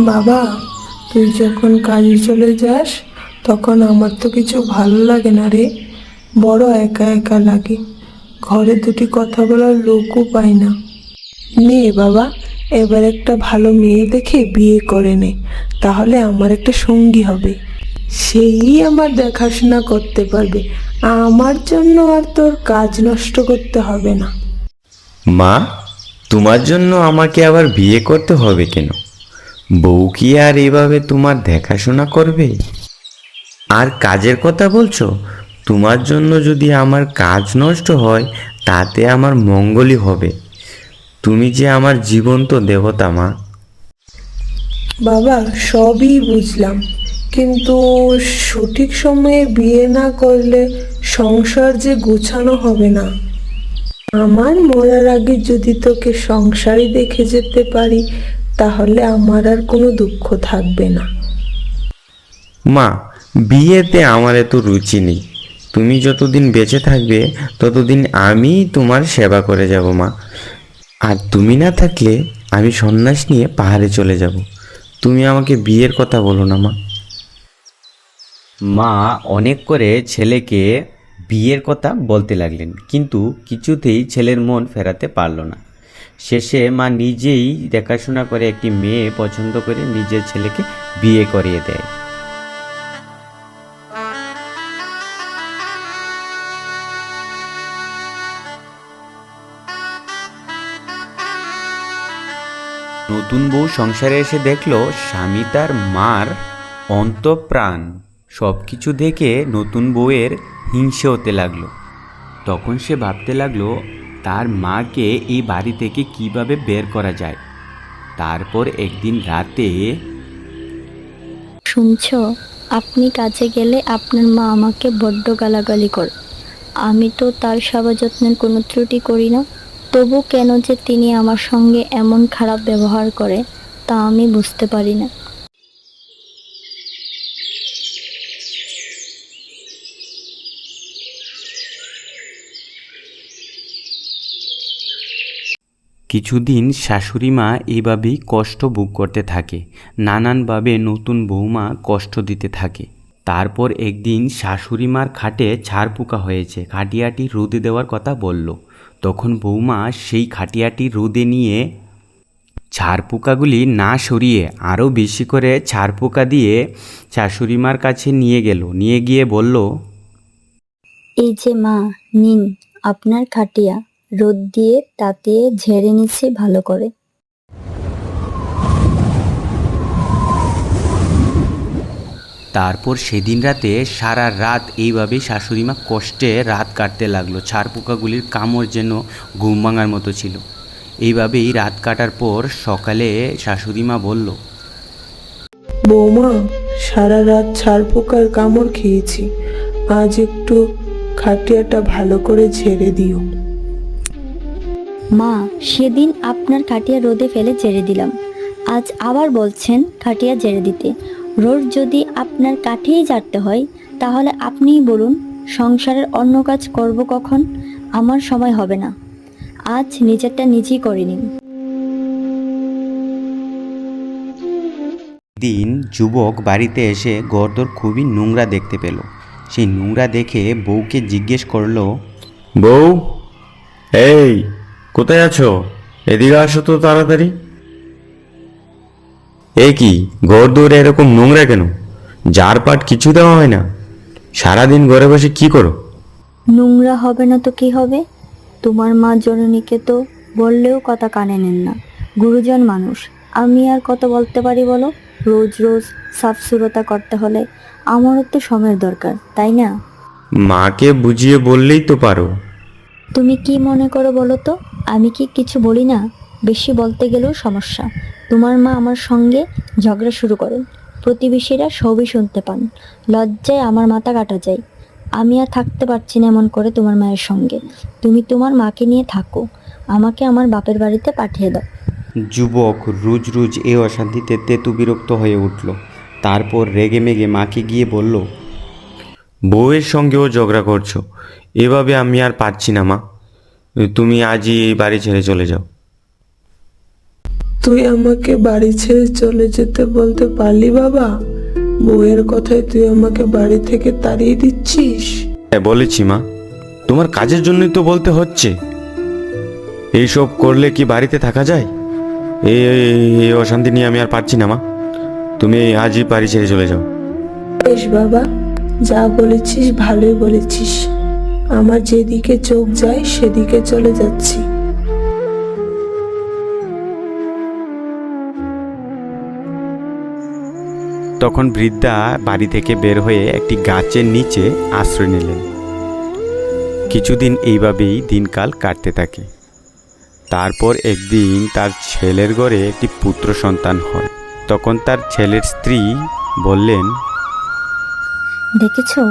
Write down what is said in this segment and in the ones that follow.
বাবা, তুই যখন কাজে চলে যাস তখন আমার তো কিছু ভালো লাগে না রে। বড় একা একা লাগে। ঘরে দুটি কথা বলার লোকও পাই না। নে বাবা, এবার একটা ভালো মেয়ে দেখে বিয়ে করে নে, তাহলে আমার একটা সঙ্গী হবে। সেই আমার দেখাশোনা করতে পারবে। আমার জন্য আর তোর কাজ নষ্ট করতে হবে না। মা, তোমার জন্য আমাকে আবার বিয়ে করতে হবে কেন? বউ কি আর এভাবে তোমার দেখাশোনা করবে? আর কাজের কথা বলছো? তোমার জন্য যদি আমার কাজ নষ্ট হয় তাতে আমার মঙ্গলই হবে। তুমি যে আমার জীবন্ত দেবতা মা। বাবা, সবই বুঝলাম, কিন্তু সঠিক সময়ে বিয়ে না করলে সংসার যে গোছানো হবে না। আমার মরার আগে যদি তোকে সংসারই দেখে যেতে পারি, তাহলে আমার আর কোনো দুঃখ থাকবে না। মা, বিয়েতে আমার এত রুচি নেই। তুমি যতদিন বেঁচে থাকবে ততদিন আমি তোমার সেবা করে যাব মা। আর তুমি না থাকলে আমি সন্ন্যাস নিয়ে পাহাড়ে চলে যাব। তুমি আমাকে বিয়ের কথা বলো না মা। মা অনেক করে ছেলেকে বিয়ের কথা বলতে লাগলেন, কিন্তু কিছুতেই ছেলের মন ফেরাতে পারল না। শেষে মা নিজেই দেখাশোনা করে একটি মেয়ে পছন্দ করে নিজের ছেলেকে বিয়ে করিয়ে দেয়। নতুন বউ সংসারে এসে দেখলো স্বামী তার মার অন্তঃপ্রাণ সব কিছু দেখে নতুন বউয়ের হিংসে হতে লাগলো। তখন সে ভাবতে লাগলো তার মাকে এই বাড়ি থেকে কিভাবে বের করা যায়। তারপর একদিন রাতে শুনছো, আপনি কাজে গেলে আপনার মা আমাকে বড্ড গালাগালি করে। আমি তো তার সেবা যত্নের কোনো ত্রুটি করি না, তবু কেন যে তিনি আমার সঙ্গে এমন খারাপ ব্যবহার করে তা আমি বুঝতে পারি না। কিছুদিন শাশুড়ি মা এইভাবেই কষ্ট ভোগ করতে থাকে। নানানভাবে নতুন বৌমা কষ্ট দিতে থাকে। তারপর একদিন শাশুড়ি মার খাটে ছাড় পোকা হয়েছে, খাটিয়াটি রোদে দেওয়ার কথা বলল। তখন বৌমা সেই খাটিয়াটি রোদে নিয়ে ছাড় পোকাগুলি না সরিয়ে আরও বেশি করে ছাড় পোকা দিয়ে শাশুড়ি মার কাছে নিয়ে গিয়ে বলল, এই যে মা, নিন আপনার খাটিয়া, রোদ দিয়ে তাতিয়ে ঝেড়ে নিচ্ছি ভালো করে। তারপর সেদিন রাতে সারা রাত এইভাবেই শাশুড়িমা কষ্টে রাত কাটতে লাগলো। ছাড় পোকাগুলির কামড় যেন ঘুম ভাঙার মতো ছিল। এইভাবেই রাত কাটার পর সকালে শাশুড়িমা বলল, বৌমা, সারা রাত ছাড় পোকার কামড় খেয়েছি, আজ একটু খাটিয়াটা ভালো করে ঝেড়ে দিও। মা, সেদিন আপনার খাটিয়া রোদে ফেলে ঝেড়ে দিলাম, আজ আবার বলছেন খাটিয়া ঝেড়ে দিতে। রোজ যদি আপনার কাঠেই ঝাড়তে হয় তাহলে আপনিই বলুন, সংসারের অন্য কাজ করব কখন? আমার সময় হবে না, আজ নিজেরটা নিজেই করে নিন। দিন যুবক বাড়িতে এসে ঘরদোর খুবই নোংরা দেখতে পেল। সেই নোংরা দেখে বউকে জিজ্ঞেস করলো, বউ, এই কোথায় আছো? এদিকে আসো তো তাড়াতাড়ি। এ কি, ঘরদোর এরকম নোংরা কেন? ঝাড়পাট কিছু দেওয়া হয় না? সারাদিন ঘরে বসে কি করো? নোংরা হবে না তো কি হবে? তোমার মা জননীকে তো বললেও কথা কানে নেন না, গুরুজন মানুষ। আমি আর কত বলতে পারি বলো? রোজ রোজ সাফসুরতা করতে হলে আমারও তো সময়ের দরকার, তাই না? মাকে বুঝিয়ে বললেই তো পারো। তুমি কি মনে করো বলো তো? আমি কি কিছু বলি না? বেশি বলতে গেলেও সমস্যা। তোমার মা আমার সঙ্গে ঝগড়া শুরু করেন, প্রতিবেশীরা সবই শুনতে পান। লজ্জায় আমার মাথা কাটা যায়। আমি আর থাকতে পারছি না এমন করে তোমার মায়ের সঙ্গে। তুমি তোমার মাকে নিয়ে থাকো, আমাকে আমার বাপের বাড়িতে পাঠিয়ে দাও। যুবক রোজ রোজ এই অশান্তিতে তেতু বিরক্ত হয়ে উঠল। তারপর রেগে মেগে মাকে গিয়ে বলল, বউয়ের সঙ্গেও ঝগড়া করছো, এভাবে আমি আর পারছি না মা। তুমি আজই এই বাড়ি ছেড়ে চলে যাও। তুই আমাকে বাড়ি ছেড়ে চলে যেতে বলতে পারলি বাবা? বউয়ের কথায় তুই আমাকে বাড়ি থেকে তাড়িয়ে দিচ্ছিস? হ্যাঁ বলেছি মা, তোমার কাজের জন্যই তো বলতে হচ্ছে। এইসব করলে কি বাড়িতে থাকা যায়? এই অশান্তি নিয়ে আমি আর পারছি না মা, তুমি আজই বাড়ি ছেড়ে চলে যাও। বেশ বাবা, যা বলেছিস ভালোই বলেছিস। আমার যেদিকে চোখ যায় সেদিকে চলে যাচ্ছি। তখন বৃদ্ধা বাড়ি থেকে বের হয়ে একটি গাছের নিচে আশ্রয় নিলেন। কিছুদিন এইভাবেই দিনকাল কাটতে থাকে। তারপর একদিন তার ছেলের ঘরে একটি পুত্র সন্তান হয়। তখন তার ছেলের স্ত্রী বললেন, দেখেছো,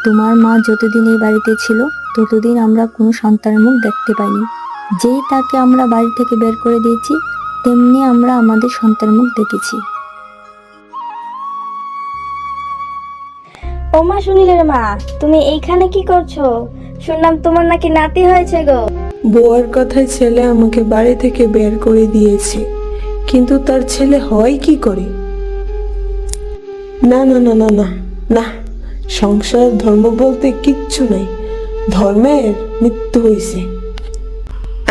তোমার মা যতদিন এই বাড়িতে ছিল ততদিন আমরা কোনো সন্তানের মুখ দেখতে পাইনি। যেই তাকে আমরা বাড়ি থেকে বের করে দিয়েছি তেমনি আমরা আমাদের সন্তানের মুখ দেখেছি। ওমা সুনীলের মা, তুমি এইখানে কি করছো? শুনলাম তোমার নাকি নাতি হয়েছে গো। বউয়ের কথায় ছেলে আমাকে বাড়ি থেকে বের করে দিয়েছে, কিন্তু তার ছেলে হয় কি করে? না না না না না না, সংসার ধর্ম বলতে কিচ্ছু নাই, ধর্মের মৃত্যু হয়েছে।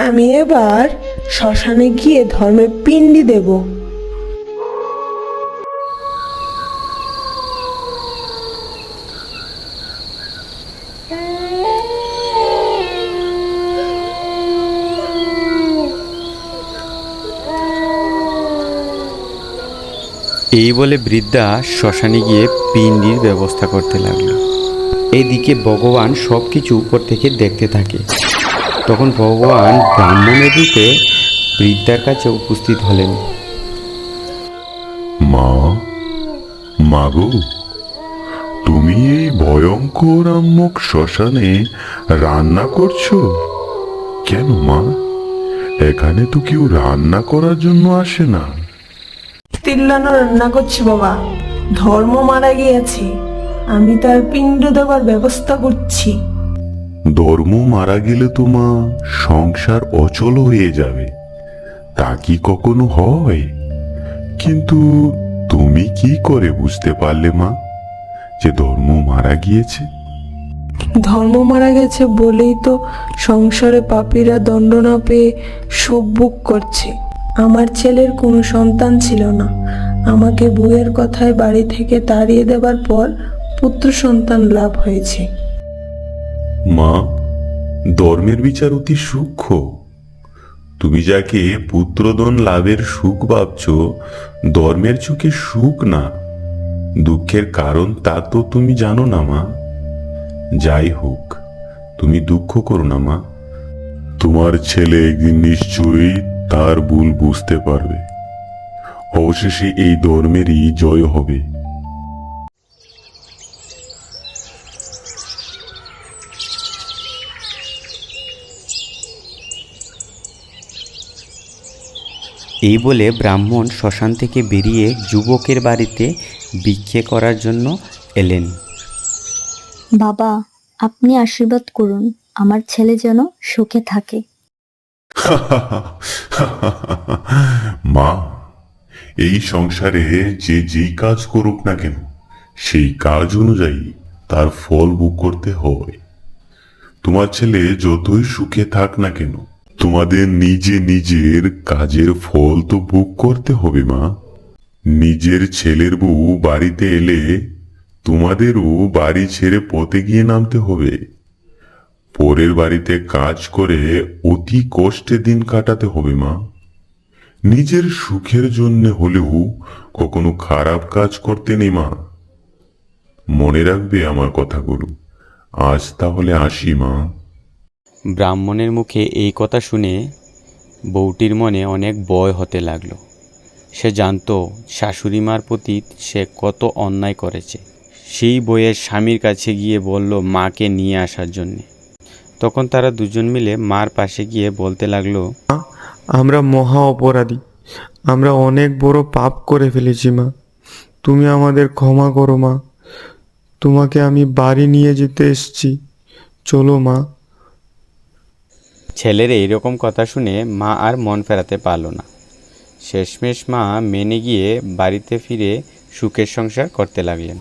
আমি এবার শ্মশানে গিয়ে ধর্মের পিণ্ডি দেব। এই বলে বৃদ্ধা শ্মশানে গিয়ে পিণ্ডির ব্যবস্থা করতে লাগলো। এইদিকে ভগবান সব কিছু উপর থেকে দেখতে থাকে। তখন ভগবান ব্রাহ্মণের রূপে বৃদ্ধার কাছে উপস্থিত হলেন। মাগো, তুমি এই ভয়ঙ্কর আম্মক শ্মশানে রান্না করছো কেন মা? এখানে তো কেউ রান্না করার জন্য আসে না। তিল্লানো রান্না করছি বাবা, ধর্ম মারা গিয়েছে, আমি তার পিণ্ড দেওয়ার ব্যবস্থা করছি। ধর্ম মারা গেলে তো মা সংসার অচল হয়ে যাবে, তা কি কখনো হয়? কিন্তু তুমি কি করে বুঝতে পারলে মা যে ধর্ম মারা গিয়েছে? ধর্ম মারা গেছে বলেই তো সংসারে পাপীরা দণ্ড না পেয়ে সুখ ভোগ করছে। আমার ছেলের কোনো সন্তান ছিল না, আমাকে বউয়ের কথায় বাড়ি থেকে তাড়িয়ে দেবার পর পুত্র সন্তান লাভ হয়েছে। মা, ধর্মের বিচার অতি সূক্ষ্ম। তুমি যাকে পুত্রধন লাভের সুখ ভাবছ, ধর্মের চোখে সুখ না, দুঃখের কারণ তা তো তুমি জানো না মা। যাই হোক, তুমি দুঃখ করো না মা, তোমার ছেলে একদিন নিশ্চয়ই তার ভুল বুঝতে পারবে। অবশেষে এই ধর্মেরই জয় হবে। এই বলে ব্রাহ্মণ শ্মশান থেকে বেরিয়ে যুবকের বাড়িতে ভিক্ষে করার জন্য এলেন। বাবা, আপনি আশীর্বাদ করুন আমার ছেলে যেন সুখে থাকে। মা, এই সংসারে যে যেই কাজ করুক না কেন, সেই কাজ অনুযায়ী তার ফল ভোগ করতে হয়। তোমার ছেলে যতই সুখে থাক না কেন, তোমাদের নিজের কাজের ফল তো ভোগ করতে হবে মা। নিজের ছেলের বউ বাড়িতে এলে তোমাদেরও বাড়ি ছেড়ে পথে গিয়ে নামতে হবে। পরের বাড়িতে কাজ করে অতি কষ্টে দিন কাটাতে হবে মা। নিজের সুখের জন্য হলেও কখনো খারাপ কাজ করতে নেই মা। মনে রাখবে আমার কথাগুলো। আজ তাহলে আসি মা। ব্রাহ্মণের মুখে এই কথা শুনে বউটির মনে অনেক ভয় হতে লাগলো। সে জানতো শাশুড়ি মার প্রতি সে কত অন্যায় করেছে। সেই বইয়ের স্বামীর কাছে গিয়ে বলল মাকে নিয়ে আসার জন্যে। তখন তারা দুজন মিলে মার পাশে গিয়ে বলতে লাগলো, আমরা মহা অপরাধী, আমরা অনেক বড় পাপ করে ফেলেছি মা, তুমি আমাদের ক্ষমা করো মা, তোমাকে আমি বাড়ি নিয়ে যেতে এসেছি, চলো মা। ছেলের এইরকম কথা শুনে মা আর মন ফেরাতে পারল না। শেষমেশ মা মেনে গিয়ে বাড়িতে ফিরে সুখের সংসার করতে লাগলেন।